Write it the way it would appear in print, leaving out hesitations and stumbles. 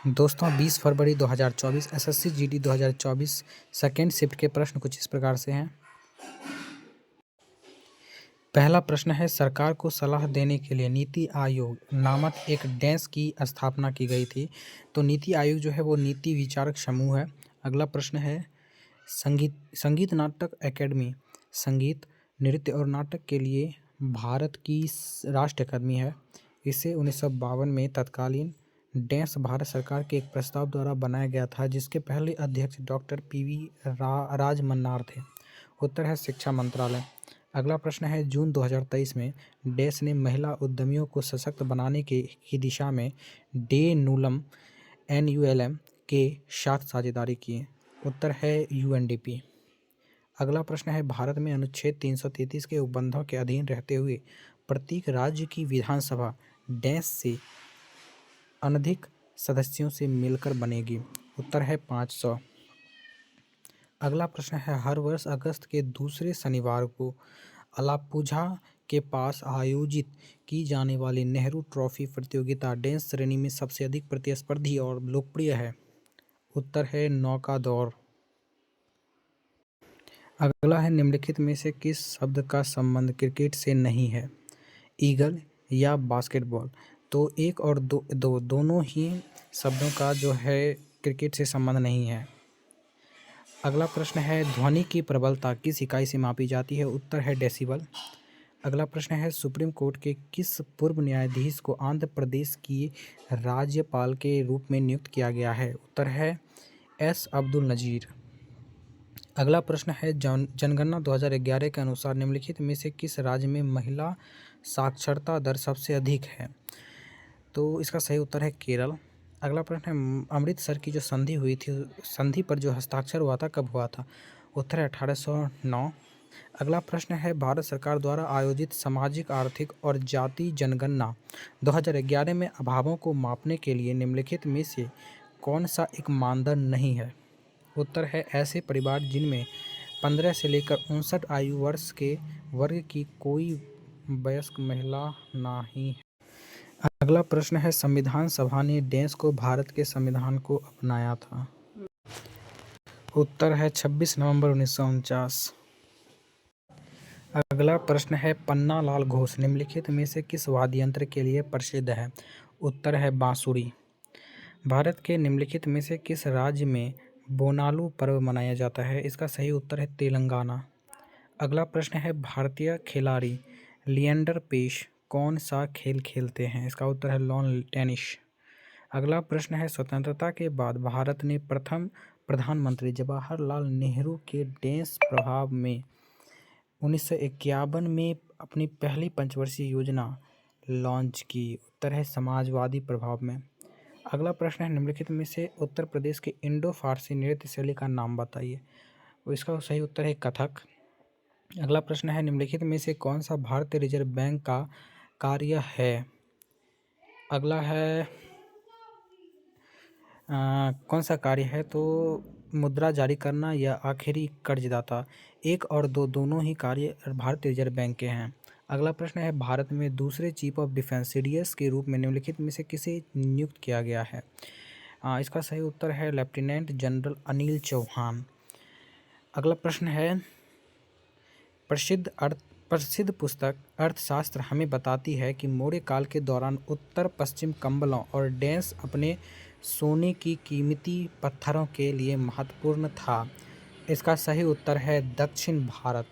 दोस्तों 20 फरवरी 2024 SSC GD 2024 second shift के प्रश्न कुछ इस प्रकार से हैं। पहला प्रश्न है, सरकार को सलाह देने के लिए नीति आयोग नामक एक डेस्क की स्थापना की गई थी। तो नीति आयोग जो है वो नीति विचारक समूह है। अगला प्रश्न है, संगीत नाटक अकेडमी संगीत, नृत्य और नाटक के लिए भारत की राष्ट्रीय अकादमी है। इसे 1952 में तत्कालीन भारत सरकार के एक प्रस्ताव द्वारा बनाया गया था, जिसके पहले अध्यक्ष डॉक्टर PV राजमन्नार थे। उत्तर है शिक्षा मंत्रालय। अगला प्रश्न है, जून 2023 में देश ने महिला उद्यमियों को सशक्त बनाने की दिशा में NULM के साथ साझेदारी की। उत्तर है UNDP। अगला प्रश्न है, भारत में अनुच्छेद 333 के उपबंधों के अधीन रहते हुए प्रत्येक राज्य की विधानसभा से अनधिक सदस्यों से मिलकर बनेगी। उत्तर है 500। अगला प्रश्न है, हर वर्ष अगस्त के दूसरे शनिवार को अलाप्पुझा के पास आयोजित की जाने वाली नेहरू ट्रॉफी प्रतियोगिता श्रेणी में सबसे अधिक प्रतिस्पर्धी और लोकप्रिय है। उत्तर है नौका दौड़। अगला है, निम्नलिखित में से किस शब्द का संबंध क्रिकेट से नहीं है? ईगल या बास्केटबॉल। तो एक और दोनों ही शब्दों का जो है क्रिकेट से संबंध नहीं है। अगला प्रश्न है, ध्वनि की प्रबलता किस इकाई से मापी जाती है? उत्तर है डेसिबल। अगला प्रश्न है, सुप्रीम कोर्ट के किस पूर्व न्यायाधीश को आंध्र प्रदेश की राज्यपाल के रूप में नियुक्त किया गया है? उत्तर है S. अब्दुल नज़ीर। अगला प्रश्न है, जनगणना 2011 के अनुसार निम्नलिखित में से किस राज्य में महिला साक्षरता दर सबसे अधिक है? तो इसका सही उत्तर है केरल। अगला प्रश्न है, अमृतसर की जो संधि हुई थी, संधि पर जो हस्ताक्षर हुआ था कब हुआ था? उत्तर है 1809। अगला प्रश्न है, भारत सरकार द्वारा आयोजित सामाजिक, आर्थिक और जाति जनगणना 2011 में अभावों को मापने के लिए निम्नलिखित में से कौन सा एक मानदंड नहीं है? उत्तर है ऐसे परिवार जिनमें 15 से लेकर 59 आयु वर्ष के वर्ग की कोई वयस्क महिला नहीं है। अगला प्रश्न है, संविधान सभा ने को भारत के संविधान को अपनाया था? उत्तर है 26 नवंबर 1949। अगला प्रश्न है, पन्ना लाल घोष निम्नलिखित में से किस वाद्य यंत्र के लिए प्रसिद्ध है? उत्तर है बांसुरी। भारत के निम्नलिखित में से किस राज्य में बोनालू पर्व मनाया जाता है? इसका सही उत्तर है तेलंगाना। अगला प्रश्न है, भारतीय खिलाड़ी लिएंडर पेस कौन सा खेल खेलते हैं? इसका उत्तर है लॉन टेनिस। अगला प्रश्न है, स्वतंत्रता के बाद भारत ने प्रथम प्रधानमंत्री जवाहरलाल नेहरू के प्रभाव में 1951 में अपनी पहली पंचवर्षीय योजना लॉन्च की। उत्तर है समाजवादी प्रभाव में। अगला प्रश्न है, निम्नलिखित में से उत्तर प्रदेश के इंडो फारसी नृत्य शैली का नाम बताइए। इसका सही उत्तर है कथक। अगला प्रश्न है, निम्नलिखित में से कौन सा भारतीय रिजर्व बैंक का कार्य है? अगला है कौन सा कार्य है? तो मुद्रा जारी करना या आखिरी कर्जदाता। एक और दो दोनों ही कार्य भारतीय रिजर्व बैंक के हैं। अगला प्रश्न है, भारत में दूसरे चीफ ऑफ डिफेंस CDS के रूप में निम्नलिखित में से किसे नियुक्त किया गया है? इसका सही उत्तर है लेफ्टिनेंट जनरल अनिल चौहान। अगला प्रश्न है, प्रसिद्ध पुस्तक अर्थशास्त्र हमें बताती है कि मौर्य काल के दौरान उत्तर पश्चिम कंबलों और अपने सोने की कीमती पत्थरों के लिए महत्वपूर्ण था। इसका सही उत्तर है दक्षिण भारत।